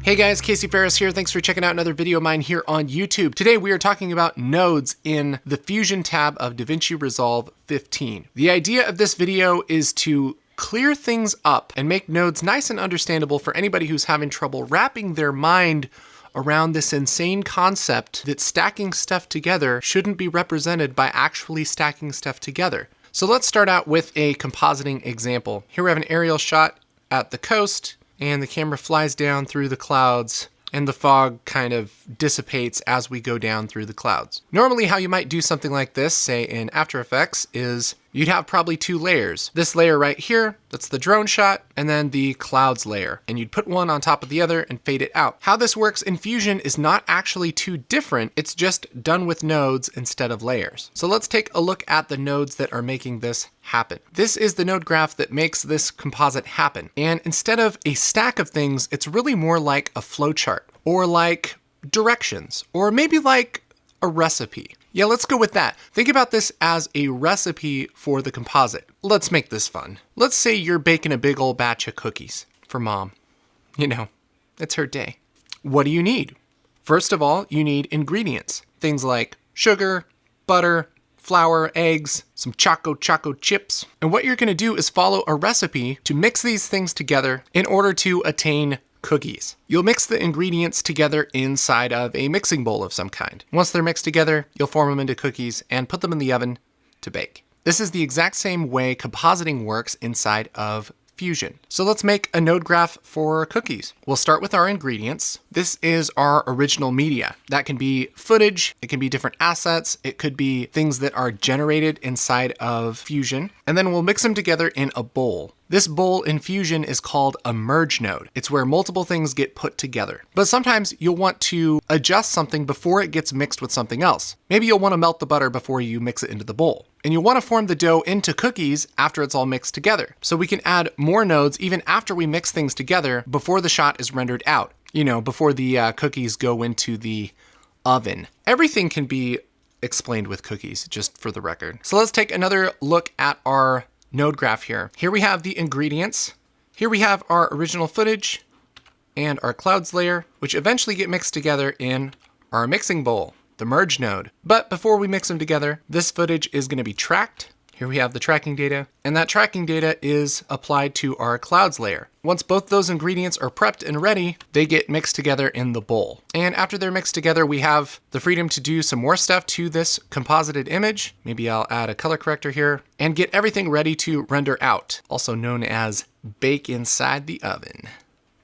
Hey guys, Casey Ferris here. Thanks for checking out another video of mine here on YouTube. Today we are talking about nodes in the Fusion tab of DaVinci Resolve 15. The idea of this video is to clear things up and make nodes nice and understandable for anybody who's having trouble wrapping their mind around this insane concept that stacking stuff together shouldn't be represented by actually stacking stuff together. So let's start out with a compositing example. Here we have an aerial shot at the coast, and the camera flies down through the clouds and the fog kind of dissipates as we go down through the clouds. Normally how you might do something like this, say in After Effects, is you'd have probably two layers. This layer right here, that's the drone shot, and then the clouds layer. And you'd put one on top of the other and fade it out. How this works in Fusion is not actually too different, it's just done with nodes instead of layers. So let's take a look at the nodes that are making this happen. This is the node graph that makes this composite happen. And instead of a stack of things, it's really more like a flowchart, or like directions, or maybe like a recipe. Yeah, let's go with that. Think about this as a recipe for the composite. Let's make this fun. Let's say you're baking a big old batch of cookies for mom. You know, it's her day. What do you need? First of all, you need ingredients. Things like sugar, butter, flour, eggs, some choco chips. And what you're gonna do is follow a recipe to mix these things together in order to attain cookies. You'll mix the ingredients together inside of a mixing bowl of some kind. Once they're mixed together, you'll form them into cookies and put them in the oven to bake. This is the exact same way compositing works inside of Fusion. So let's make a node graph for cookies. We'll start with our ingredients. This is our original media. That can be footage, it can be different assets, it could be things that are generated inside of Fusion, and then we'll mix them together in a bowl. This bowl in Fusion is called a merge node. It's where multiple things get put together. But sometimes you'll want to adjust something before it gets mixed with something else. Maybe you'll want to melt the butter before you mix it into the bowl. And you'll want to form the dough into cookies after it's all mixed together. So we can add more nodes even after we mix things together before the shot is rendered out. You know, before the cookies go into the oven. Everything can be explained with cookies, just for the record. So let's take another look at our node graph here. Here we have the ingredients. Here we have our original footage and our clouds layer, which eventually get mixed together in our mixing bowl, the merge node. But before we mix them together, this footage is going to be tracked. Here we have the tracking data, and that tracking data is applied to our clouds layer. Once both those ingredients are prepped and ready, they get mixed together in the bowl. And after they're mixed together, we have the freedom to do some more stuff to this composited image. Maybe I'll add a color corrector here and get everything ready to render out, also known as bake inside the oven.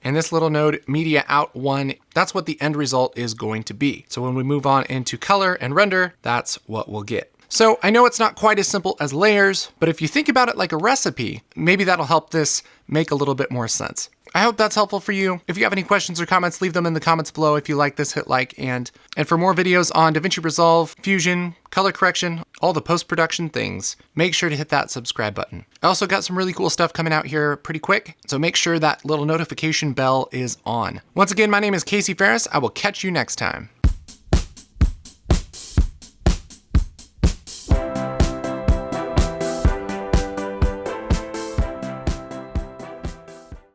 And this little node, media out 1, that's what the end result is going to be. So when we move on into color and render, that's what we'll get. So I know it's not quite as simple as layers, but if you think about it like a recipe, maybe that'll help this make a little bit more sense. I hope that's helpful for you. If you have any questions or comments, leave them in the comments below. If you like this, hit like, and for more videos on DaVinci Resolve, Fusion, color correction, all the post-production things, make sure to hit that subscribe button. I also got some really cool stuff coming out here pretty quick, so make sure that little notification bell is on. Once again, my name is Casey Ferris. I will catch you next time.